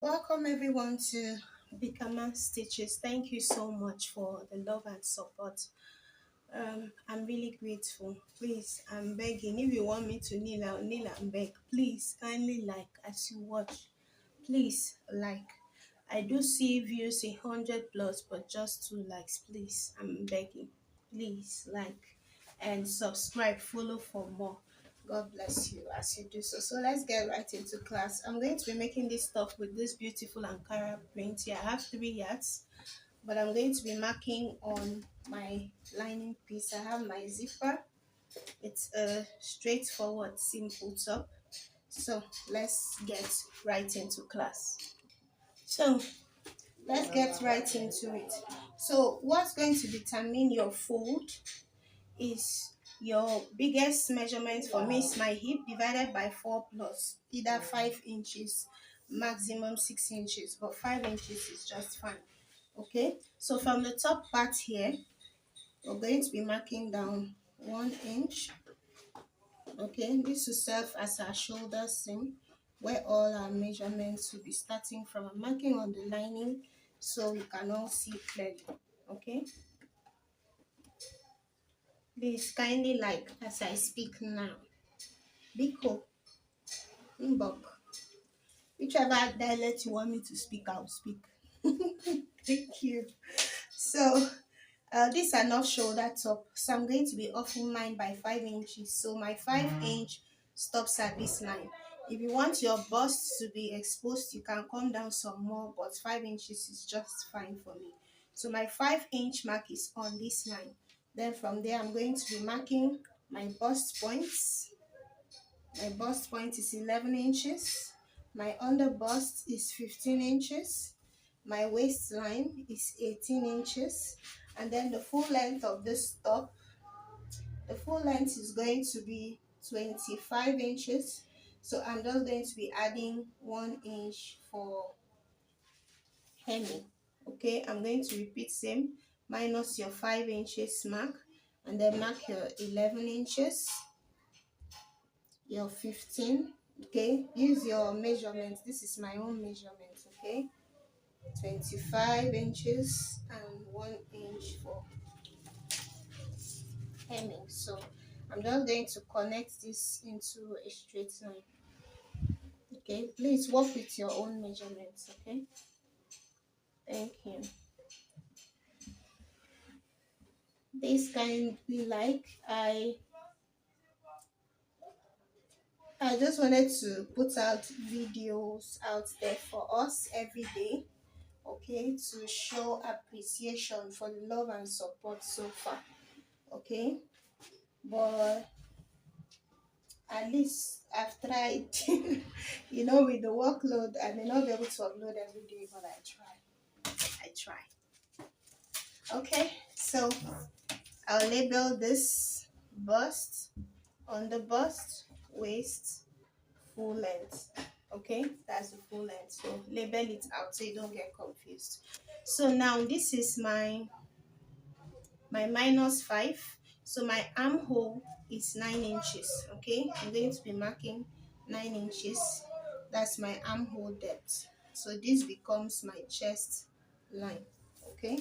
Welcome everyone to Become Stitches. Thank you so much for the love and support. I'm really grateful. Please, I'm begging. If you want me to kneel, I'll kneel and beg. Please, kindly like as you watch. Please like. I do see views 100 plus, but just 2 likes. Please, I'm begging. Please like and subscribe. Follow for more. God bless you as you do so. So let's get right into class. I'm going to be making this top with this beautiful Ankara print here. I have 3 yards, but I'm going to be marking on my lining piece. I have my zipper. It's a straightforward, simple top. So let's get right into class. So let's get right into it. So what's going to determine your fold is your biggest measurement. For me is my hip divided by 4 plus either 5 inches, maximum 6 inches, but 5 inches is just fine. Okay, so from the top part here, we're going to be marking down 1 inch. Okay, this will serve as our shoulder seam where all our measurements will be starting from. I'm marking on the lining so we can all see clearly. Okay, please kindly like as I speak now. Biko, Mbok, whichever dialect you want me to speak, I'll speak. Thank you. So these are not shoulder top, so I'm going to be offing mine by 5 inches. So my 5 inch stops at this line. If you want your bust to be exposed, you can come down some more, but 5 inches is just fine for me. So my 5 inch mark is on this line. Then from there, I'm going to be marking my bust points. My bust point is 11 inches. My under bust is 15 inches. My waistline is 18 inches. And then the full length of this top, the full length is going to be 25 inches. So I'm just going to be adding 1 inch for hemming. Okay, I'm going to repeat same, minus your 5 inches mark, and then mark your 11 inches, your 15. Okay, use your measurements. This is my own measurement. Okay, 25 inches and 1 inch for hemming. So I'm just going to connect this into a straight line. Okay, please work with your own measurements. Okay, thank you. This kindly like I just wanted to put out videos out there for us every day, okay, to show appreciation for the love and support so far, okay, but at least I've tried. With the workload I may not be able to upload every day, but I try. Okay, so I'll label this bust, on the bust, waist, full length. Okay, that's the full length, so label it out so you don't get confused. So now this is my -5. So my armhole is 9 inches. Okay, I'm going to be marking 9 inches. That's my armhole depth. So this becomes my chest line. Okay,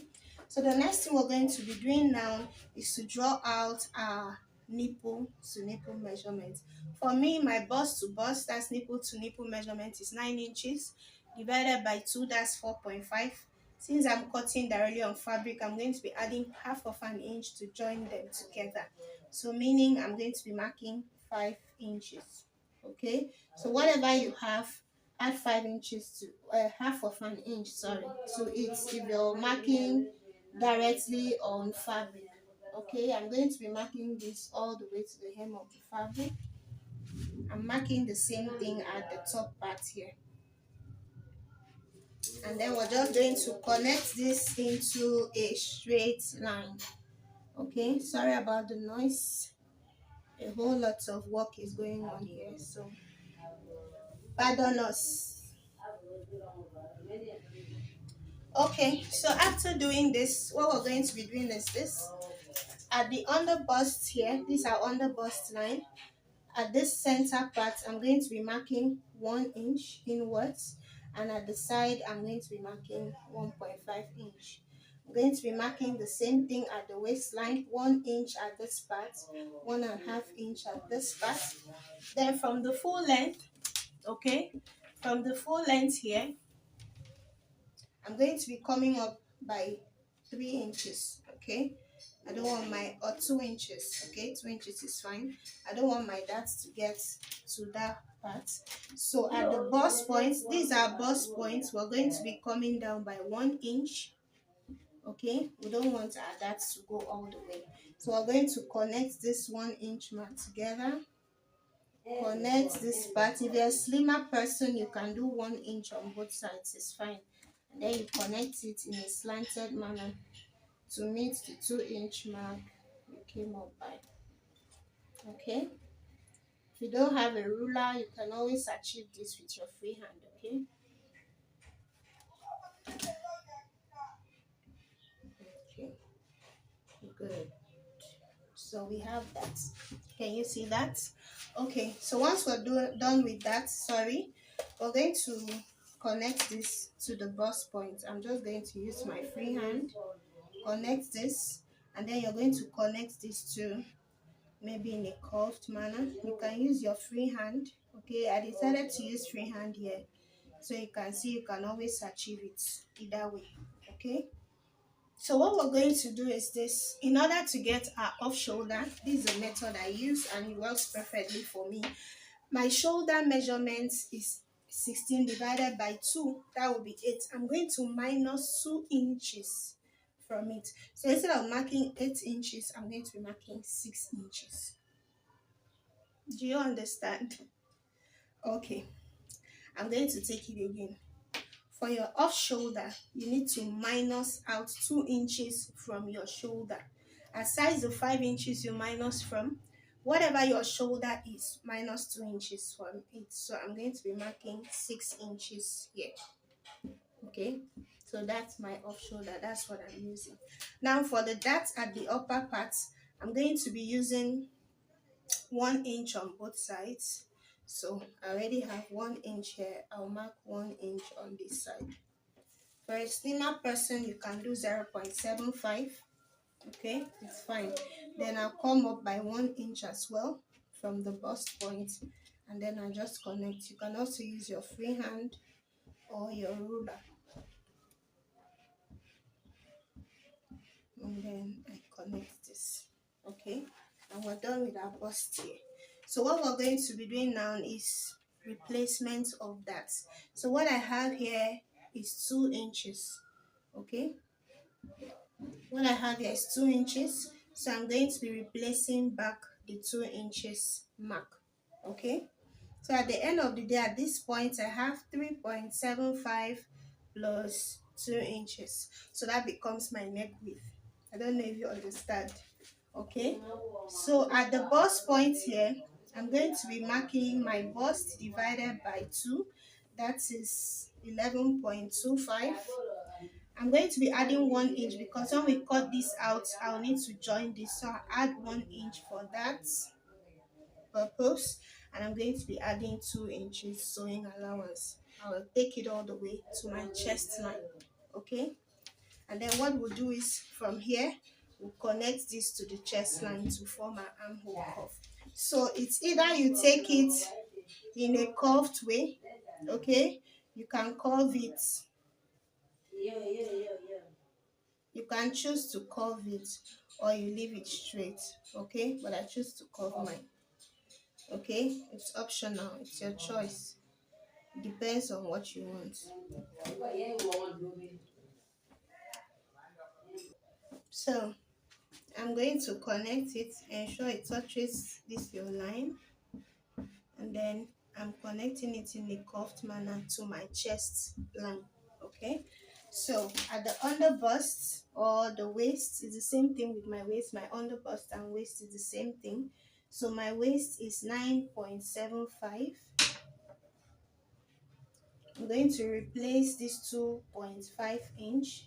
so the next thing we're going to be doing now is to draw out our nipple to nipple measurement. For me, my bust to bust, that's nipple to nipple measurement, is 9 inches divided by 2, that's 4.5. Since I'm cutting directly on fabric, I'm going to be adding half of an inch to join them together. So meaning I'm going to be marking 5 inches. Okay, so whatever you have, add 5 inches to half of an inch, sorry, to it if you're marking directly on fabric. Okay, I'm going to be marking this all the way to the hem of the fabric. I'm marking the same thing at the top part here, and then we're just going to connect this into a straight line. Okay, sorry about the noise, a whole lot of work is going on here, so pardon us. Okay, so after doing this, what we're going to be doing is this. At the under bust here, this is our under bust line. At this center part, I'm going to be marking 1 inch inwards, and at the side I'm going to be marking 1.5 inch. I'm going to be marking the same thing at the waistline, 1 inch at this part, 1.5 inch at this part. Then from the full length, okay, from the full length here, I'm going to be coming up by 3 inches, okay. I don't want my, or 2 inches, okay, 2 inches is fine. I don't want my darts to get to that part. So at the bust points, these are bust points, we're going to be coming down by 1 inch, okay. We don't want our darts to go all the way, so we're going to connect this 1 inch mark together. Connect this part. If you're a slimmer person, you can do 1 inch on both sides, it's fine. And then you connect it in a slanted manner to meet the 2 inch mark you came up by, okay. If you don't have a ruler, you can always achieve this with your free hand, okay. Okay, good. So we have that. Can you see that? Okay, so once we're done with that, sorry, we're going to connect this to the bust point. I'm just going to use my free hand, connect this, and then you're going to connect this to, maybe in a curved manner. You can use your free hand, okay. I decided to use free hand here, so you can see you can always achieve it either way, okay. So what we're going to do is this. In order to get our off shoulder, this is a method I use and it works perfectly for me. My shoulder measurement is 16 divided by 2, that will be 8. I'm going to minus 2 inches from it. So instead of marking 8 inches, I'm going to be marking 6 inches. Do you understand? Okay, I'm going to take it again. For your off shoulder, you need to minus out 2 inches from your shoulder. Aside the 5 inches you minus from, whatever your shoulder is, minus 2 inches from it. So I'm going to be marking 6 inches here. Okay, so that's my off shoulder. That's what I'm using. Now for the dart at the upper part, I'm going to be using 1 inch on both sides. So I already have 1 inch here. I'll mark 1 inch on this side. For a slimmer person, you can do 0.75. Okay, it's fine. Then I'll come up by 1 inch as well from the bust point, and then I just connect. You can also use your free hand or your ruler, and then I connect this. Okay, and we're done with our bust here. So what we're going to be doing now is replacement of that. So what I have here is 2 inches. Okay, what I have here is 2 inches, so I'm going to be replacing back the 2 inches mark. Okay, so at the end of the day, at this point I have 3.75 plus 2 inches, so that becomes my neck width. I don't know if you understand. Okay, so at the bust point here, I'm going to be marking my bust divided by 2, that is 11.25. I'm going to be adding 1 inch because when we cut this out, I'll need to join this. So I'll add 1 inch for that purpose. And I'm going to be adding 2 inches sewing allowance. I will take it all the way to my chest line. Okay. And then what we'll do is from here, we'll connect this to the chest line to form an armhole cuff. So it's either you take it in a curved way, okay? You can curve it. You can choose to curve it or you leave it straight, okay? But I choose to curve mine, okay? It's optional, it's your choice. It depends on what you want. So I'm going to connect it, ensure it touches this your line, and then I'm connecting it in a curved manner to my chest line, okay? So at the under bust or the waist is the same thing with my waist. My under bust and waist is the same thing. So my waist is 9.75. I'm going to replace this 2.5 inch.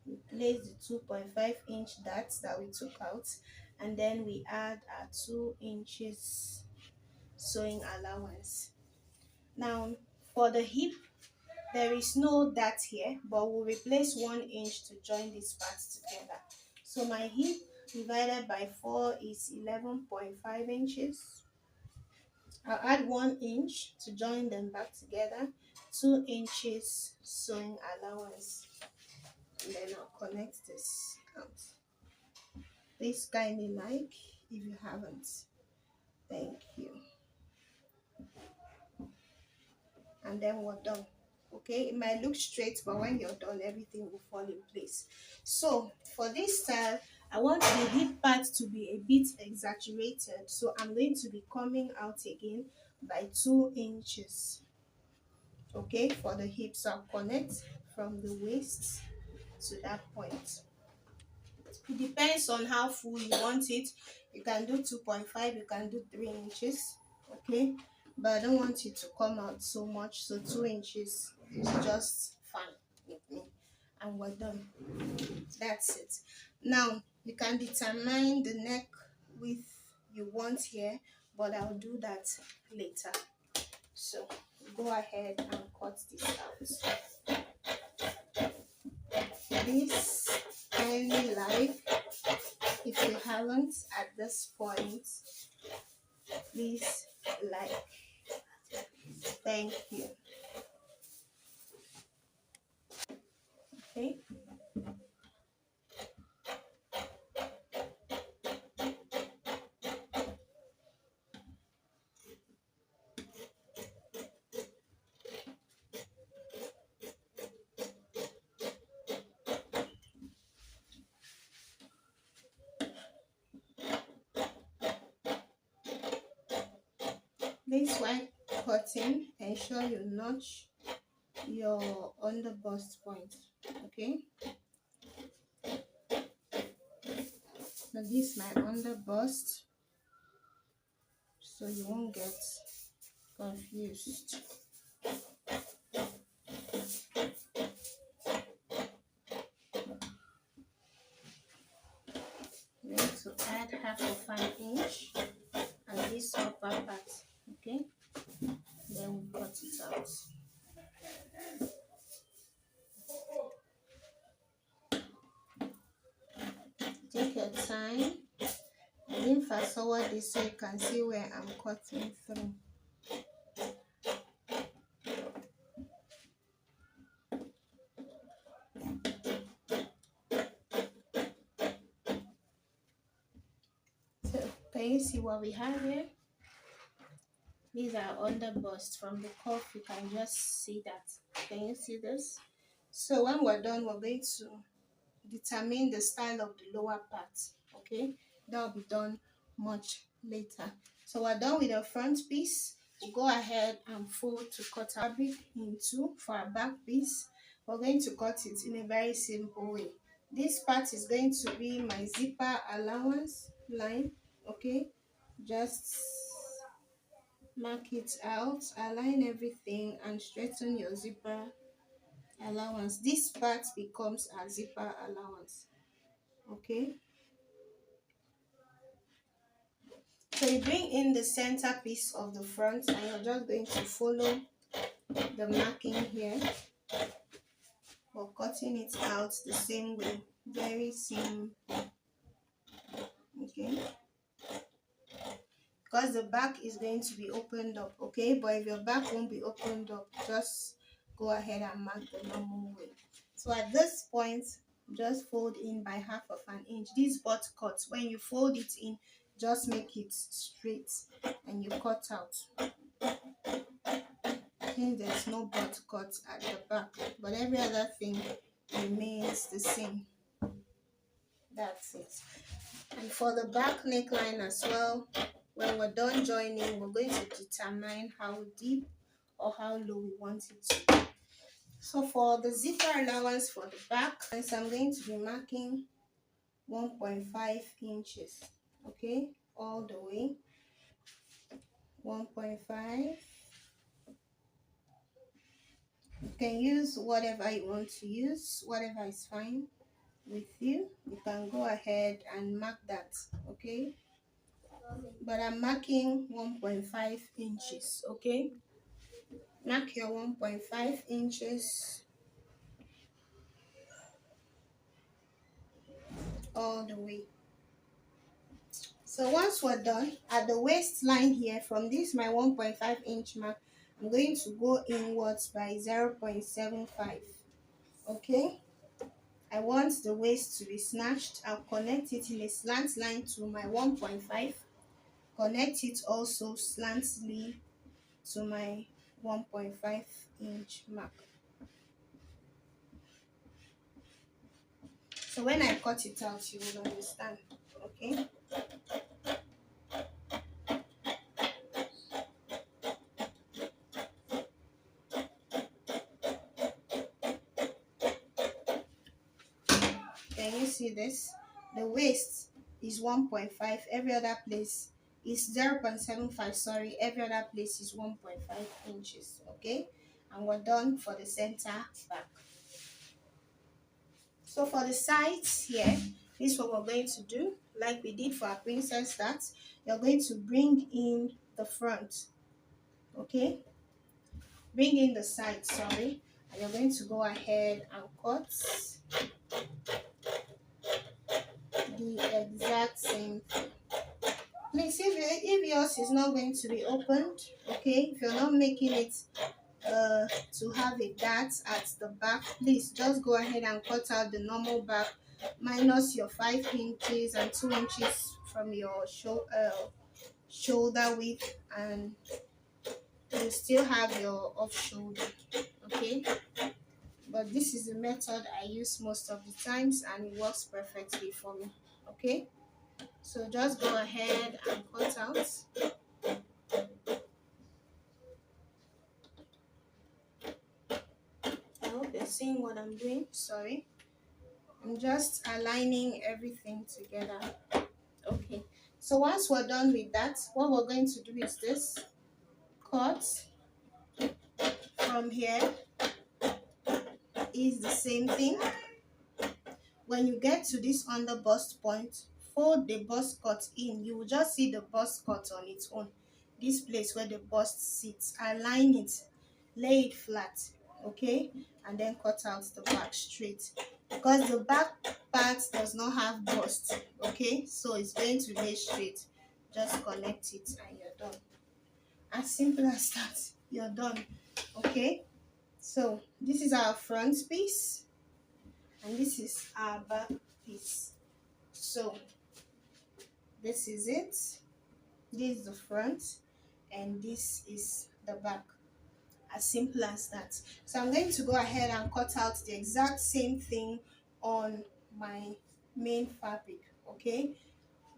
Replace the 2.5 inch darts that we took out, and then we add our 2 inches sewing allowance. Now for the hip, There is no dart here, but we'll replace 1 inch to join these parts together. So my hip divided by 4 is 11.5 inches. I'll add 1 inch to join them back together, 2 inches sewing allowance, and then I'll connect this out. Please kindly like if you haven't. Thank you. And then we're done. Okay, it might look straight, but when you're done, everything will fall in place. So for this style, I want the hip part to be a bit exaggerated, so I'm going to be coming out again by 2 inches. Okay, for the hips, I'll connect from the waist to that point. It depends on how full you want it. You can do 2.5, you can do 3 inches. Okay, but I don't want it to come out so much, so 2 inches is just fine with me, and we're done. That's it. Now you can determine the neck width you want here, but I'll do that later. So go ahead and cut this out. Please kindly like if you haven't at this point. Please like. Thank you. Okay. This while cutting, ensure you notch your under bust point. Okay. So this is my under bust, so you won't get confused. I'm going to add half of an inch and this upper part. Okay. Then we'll cut it out. Take your time. I didn't fast forward this so you can see where I'm cutting through. So can you see what we have here? These are under bust. From the cuff you can just see that. Can you see this? So when we're done, we're going to determine the style of the lower part. Okay, that will be done much later. So we're done with the front piece. We'll go ahead and fold to cut our fabric in two for our back piece. We're going to cut it in a very simple way. This part is going to be my zipper allowance line. Okay, just mark it out, align everything, and straighten your zipper allowance. This part becomes a zipper allowance. Okay, so you bring in the center piece of the front, and you're just going to follow the marking here. We're cutting it out the same way, very simple. Okay, because the back is going to be opened up. Okay, but if your back won't be opened up, just go ahead and mark the normal way. So at this point, just fold in by half of an inch. This butt cut, when you fold it in, just make it straight and you cut out. Since there's no butt cut at the back, but every other thing remains the same. That's it. And for the back neckline as well, when we're done joining, we're going to determine how deep or how low we want it to be. So for the zipper allowance for the back, I'm going to be marking 1.5 inches. Okay, all the way 1.5. You can use whatever you want to use, whatever is fine with you. You can go ahead and mark that. Okay, but I'm marking 1.5 inches. Okay, Mark your 1.5 inches all the way. So once we're done at the waistline here, from this my 1.5 inch mark, I'm going to go inwards by 0.75. Okay, I want the waist to be snatched. I'll connect it in a slant line to my 1.5. Connect it also slantly to my 1.5 inch mark. So when I cut it out, you will understand. Okay. Can you see this? The waist is 1.5. Every other place is 0.75. Sorry, every other place is 1.5 inches. Okay, and we're done for the center back. So for the sides here, this is what we're going to do. Like we did for our princess that, you're going to bring in the front. Okay, bring in the side, sorry, and you're going to go ahead and cut the exact same thing. Please, if yours is not going to be opened, okay, if you're not making it to have a dart at the back, please just go ahead and cut out the normal back minus your 5 inches and 2 inches from your shoulder width, and you still have your off shoulder. Okay, but this is the method I use most of the times and it works perfectly for me. Okay, so just go ahead and cut out. I hope you're seeing what I'm doing. Sorry, I'm just aligning everything together. Okay, so once we're done with that, what we're going to do is this: cut from here is the same thing. When you get to this under bust point, fold the bust cut in. You will just see the bust cut on its own. This place where the bust sits, align it, lay it flat, okay, and then cut out the back straight, because the back part does not have bust. Okay, so it's going to lay straight. Just connect it and you're done. As simple as that, you're done. Okay, so this is our front piece and this is our back piece. So this is it. This is the front and this is the back. As simple as that. So I'm going to go ahead and cut out the exact same thing on my main fabric. Okay,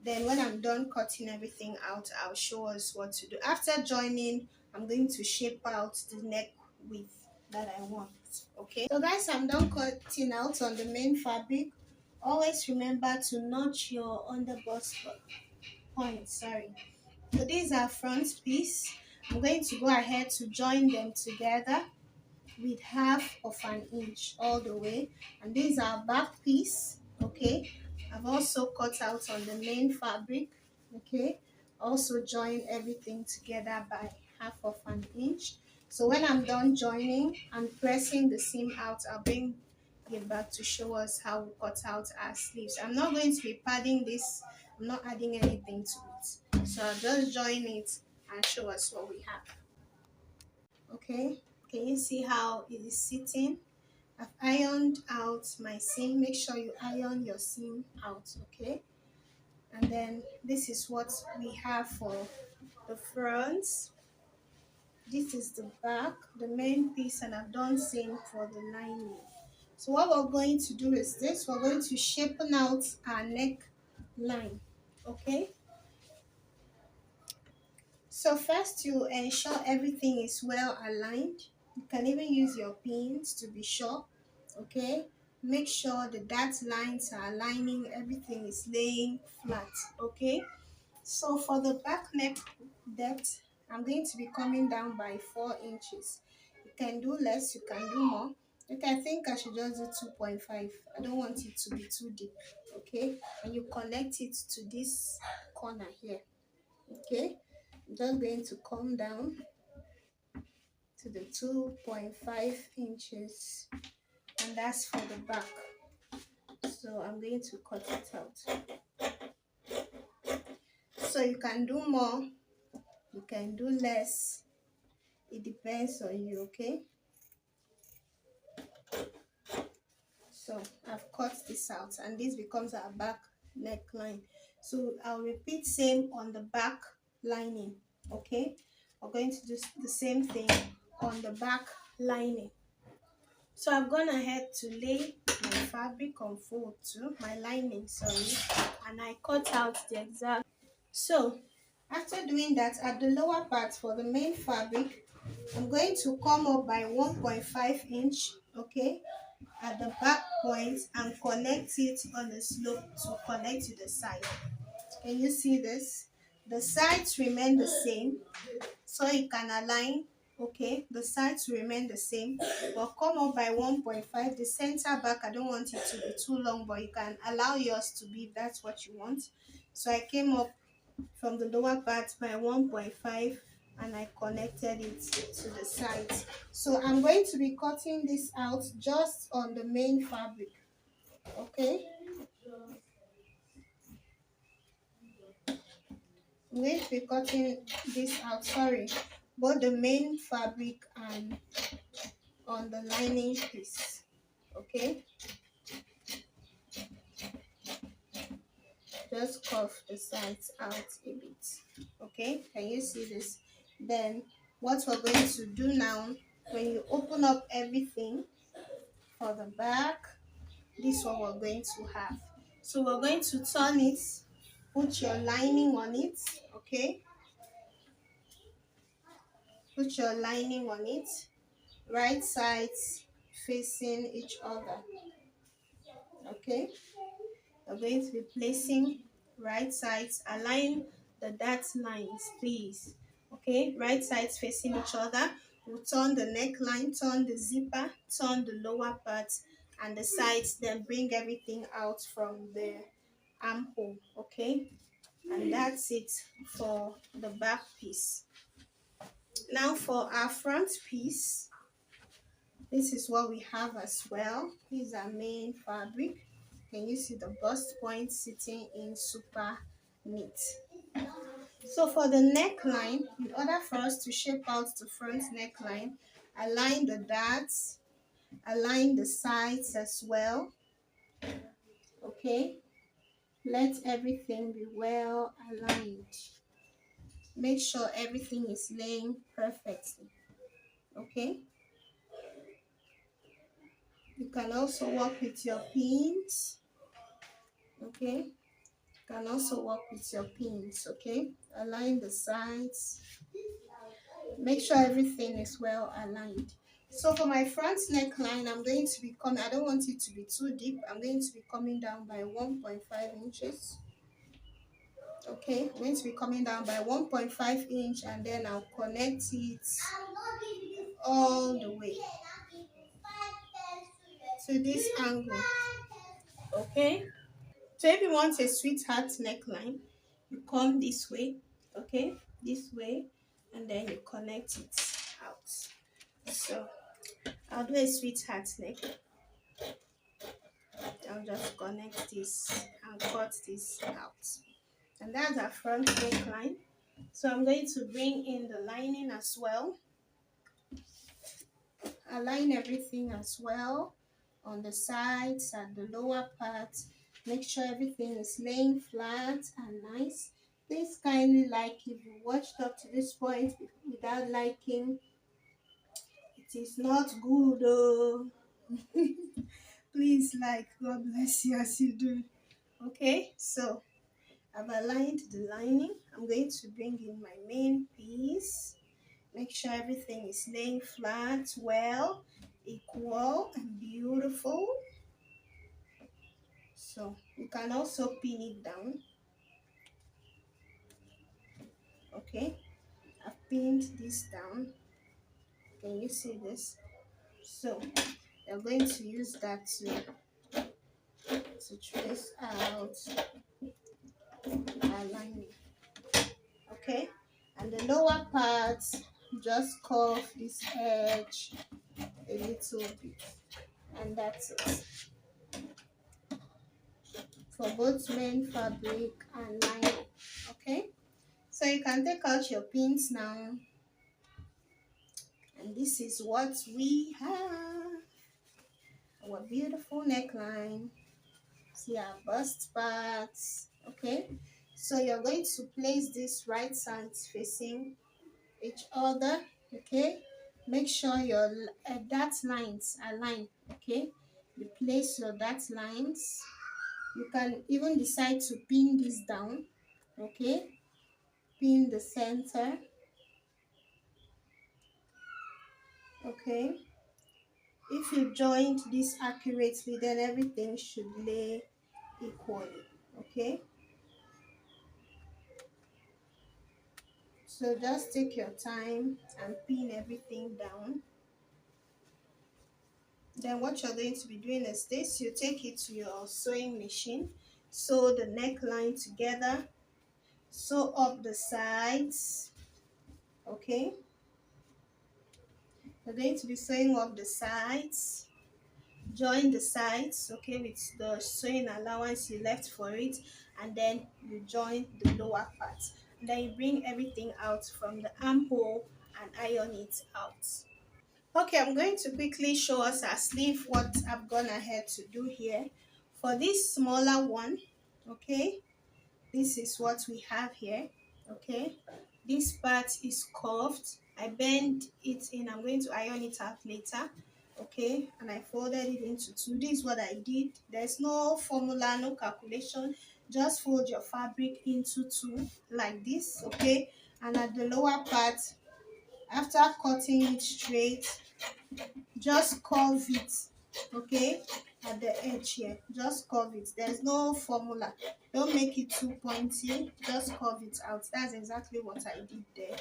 then when I'm done cutting everything out, I'll show us what to do. After joining, I'm going to shape out the neck width that I want. Okay, so guys, I'm done cutting out on the main fabric. Always remember to notch your underbust point. Sorry. So these are front piece. I'm going to go ahead to join them together with half of an inch all the way, and these are back piece. Okay, I've also cut out on the main fabric. Okay, also join everything together by half of an inch. So when I'm done joining and pressing the seam out, I'll bring it back to show us how we cut out our sleeves. I'm not going to be padding this. I'm not adding anything to it, so I'll just join it and show us what we have. Okay, can you see how it is sitting? I've ironed out my seam. Make sure you iron your seam out. Okay, and then this is what we have for the front. This is the back, the main piece, and I've done same for the lining. So what we're going to do is this: we're going to shapen out our neck line. Okay, so first, you ensure everything is well aligned. You can even use your pins to be sure. Okay, make sure the dart lines are aligning, everything is laying flat. Okay, so for the back neck depth, I'm going to be coming down by 4 inches. You can do less, you can do more. Okay, I think I should just do 2.5. I don't want it to be too deep. Okay, and you connect it to this corner here. Okay, I'm just going to come down to the 2.5 inches, and that's for the back. So I'm going to cut it out. So you can do more, you can do less, it depends on you, okay? So I've cut this out, and this becomes our back neckline. So I'll repeat same on the back lining, okay? We're going to do the same thing on the back lining. So I've gone ahead to lay my fabric on fold too, my lining, sorry, and I cut out the exact. So after doing that, at the lower part for the main fabric, I'm going to come up by 1.5 inch, okay, at the back point, and connect it on the slope to connect to the side. Can you see this? The sides remain the same, so you can align, okay? The sides remain the same, but come up by 1.5. The center back, I don't want it to be too long, but you can allow yours to be if that's what you want. So I came up from the lower part by 1.5 and I connected it to the sides. So I'm going to be cutting this out just on the main fabric, okay? I'm going to be cutting this out, sorry, both the main fabric and on the lining piece, okay? Just cuff the sides out a bit, okay? Can you see this? Then what we're going to do now, when you open up everything for the back, this is what we're going to have. So we're going to turn it, put your lining on it, okay? Put your lining on it, right sides facing each other, okay? We're going to be placing right sides, align the dot lines, please, okay? Right sides facing each other. We'll turn the neckline, turn the zipper, turn the lower part and the sides, then bring everything out from the armhole, okay? And that's it for the back piece. Now for our front piece, this is what we have as well. This is our main fabric. Can you see the bust point sitting in super neat? So for the neckline, in order for us to shape out the front neckline, align the darts, align the sides as well, okay? Let everything be well aligned. Make sure everything is laying perfectly, okay? You can also work with your pins, okay? You can also work with your pins, okay? Align the sides. Make sure everything is well aligned. So for my front neckline, I'm going to be coming, I don't want it to be too deep. I'm going to be coming down by 1.5 inches. Okay, I'm going to be coming down by 1.5 inch and then I'll connect it all the way to this angle, okay? So if you want a sweetheart neckline, you come this way, okay? This way, and then you connect it out. So I'll do a sweetheart neck. I'll just connect this and cut this out. And that's our front neckline. So I'm going to bring in the lining as well. Align everything as well on the sides and the lower part. Make sure everything is laying flat and nice. Please kindly like if you watched up to this point. Without liking, it is not good oh. Please like, God bless you as you do. Okay, so I've aligned the lining. I'm going to bring in my main piece. Make sure everything is laying flat, well, equal and beautiful. So you can also pin it down. Okay, I've pinned this down. Can you see this? So you're going to use that to trace out our lining. Okay, and the lower part, just curve this edge a little bit, and that's it for both main fabric and lining. Okay, so you can take out your pins now, and this is what we have, our beautiful neckline. See our bust parts. Okay, so you're going to place this right sides facing each other. Okay, make sure your dart lines align. Okay, you place your dart lines. You can even decide to pin this down. Okay, pin the center. Okay, if you joined this accurately, then everything should lay equally. Okay, so just take your time and pin everything down. Then what you're going to be doing is this: you take it to your sewing machine, sew the neckline together, sew up the sides. Okay, you're going to be sewing up the sides, join the sides, okay, with the sewing allowance you left for it, and then you join the lower part. Then you bring everything out from the armhole and iron it out. Okay, I'm going to quickly show us our sleeve, what I've gone ahead to do here. For this smaller one, okay, this is what we have here. Okay, this part is curved. I bend it in. I'm going to iron it out later. Okay, and I folded it into two. This is what I did. There's no formula, no calculation. Just fold your fabric into two like this. Okay, and at the lower part, after cutting it straight, just curve it. Okay, at the edge here, just curve it. There's no formula. Don't make it too pointy, just curve it out. That's exactly what I did there.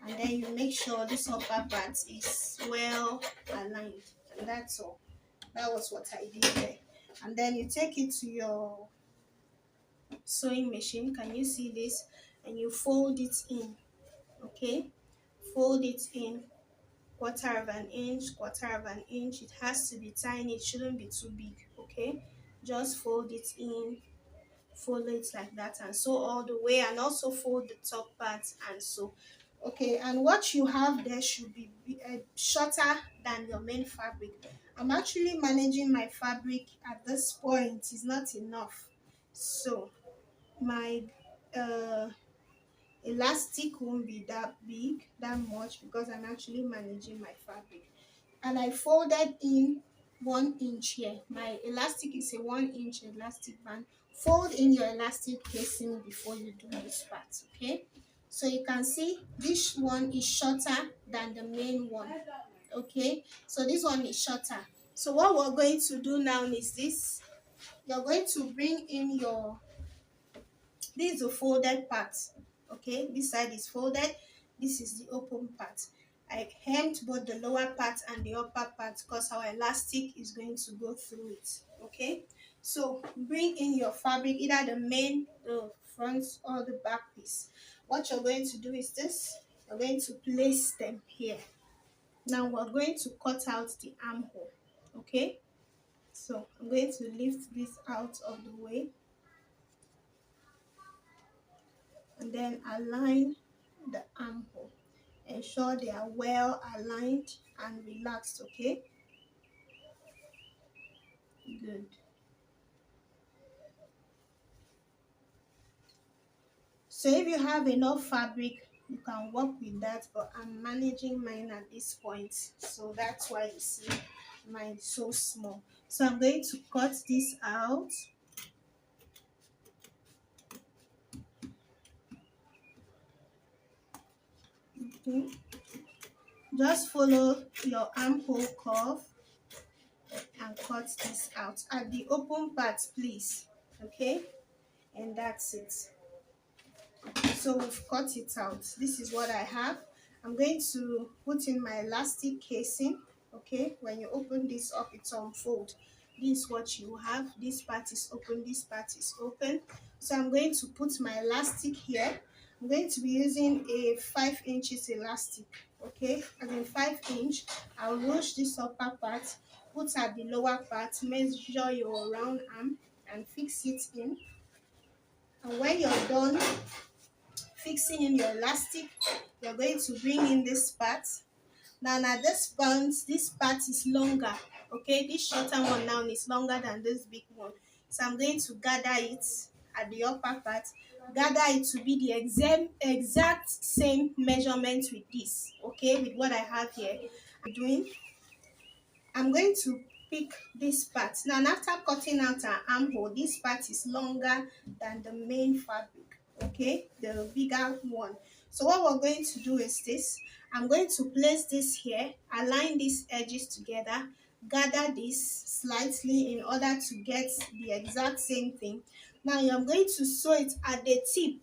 And then you make sure this upper part is well aligned, and that's all. That was what I did there. And then you take it to your sewing machine. Can you see this? And you fold it in. Okay, fold it in quarter of an inch, quarter of an inch. It has to be tiny, it shouldn't be too big. Okay, just fold it in, fold it like that, and sew all the way, and also fold the top part and sew. Okay, and what you have there should be shorter than your main fabric. I'm actually managing my fabric at this point. It's not enough, so my elastic won't be that big, that much, because I'm actually managing my fabric. And I folded in 1 inch here. My elastic is a 1 inch elastic band. Fold in your elastic casing before you do this part. Okay, so you can see this one is shorter than the main one. Okay, so this one is shorter. So what we're going to do now is this: you're going to bring in your, this is the folded part. Okay, this side is folded, this is the open part. I hemmed both the lower part and the upper part because our elastic is going to go through it. Okay, so bring in your fabric, either the main, the front, or the back piece. What you're going to do is this: you're going to place them here. Now we're going to cut out the armhole. Okay, so I'm going to lift this out of the way, and then align the armhole. Ensure they are well aligned and relaxed. Okay, good. So if you have enough fabric, you can work with that, but I'm managing mine at this point, so that's why you see mine so small. So I'm going to cut this out. Okay, just follow your armhole curve and cut this out at the open part, please. Okay, and that's it. So we've cut it out. This is what I have. I'm going to put in my elastic casing. Okay, when you open this up, it's unfold. This is what you have. This part is open, this part is open. So I'm going to put my elastic here. I'm going to be using a 5 inches elastic. okay, as in 5 inch. I'll ruche this upper part, put at the lower part, measure your round arm and fix it in. And when you're done fixing in your elastic, you're going to bring in this part. Now this part is longer, okay? This shorter one now is longer than this big one. So I'm going to gather it at the upper part, gather it to be the exact same measurement with this, okay? With what I have here. I'm going to pick this part. Now, after cutting out our armhole, this part is longer than the main fabric, okay? The bigger one. So what we're going to do is this. I'm going to place this here, align these edges together, gather this slightly in order to get the exact same thing. Now, I'm going to sew it at the tip,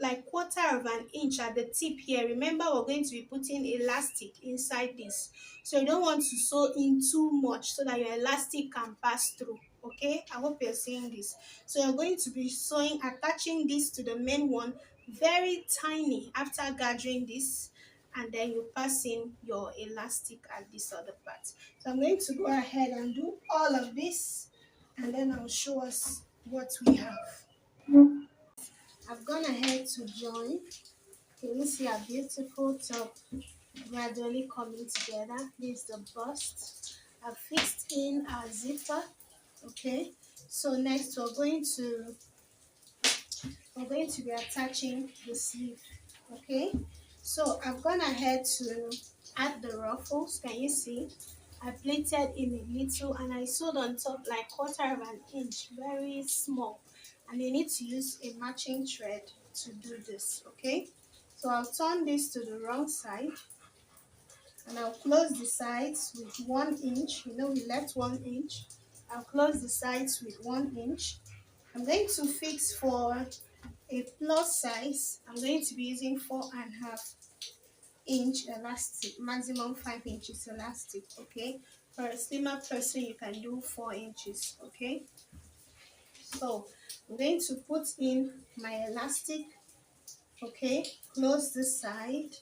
like 1/4 inch at the tip here. Remember, we're going to be putting elastic inside this, so you don't want to sew in too much so that your elastic can pass through, okay? I hope you're seeing this. So you're going to be sewing, attaching this to the main one very tiny after gathering this, and then you pass in your elastic at this other part. So I'm going to go ahead and do all of this, and then I'll show us what we have. I've gone ahead to join. Can you see a beautiful top gradually coming together? This is the bust. I've fixed in our zipper. Okay. So next we're going to be attaching the sleeve. Okay. So I've gone ahead to add the ruffles. Can you see? I plaited in a little and I sewed on top like 1/4 inch, very small. And you need to use a matching thread to do this, okay? So I'll turn this to the wrong side and I'll close the sides with 1 inch. You know, we left 1 inch. I'll close the sides with 1 inch. I'm going to fix for a plus size. I'm going to be using 4.5 inch elastic, maximum 5 inches elastic, okay? For a slimmer person, you can do 4 inches, okay? So I'm going to put in my elastic, okay? Close this side,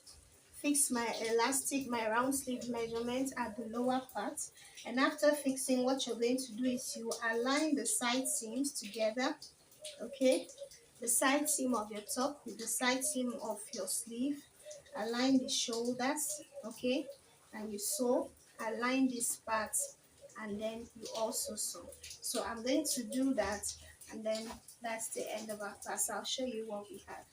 fix my elastic, my round sleeve measurement at the lower part. And after fixing, what you're going to do is you align the side seams together, okay? The side seam of your top with the side seam of your sleeve. Align the shoulders, okay? And you sew, align this part, and then you also sew. So I'm going to do that, and then that's the end of our class. I'll show you what we have.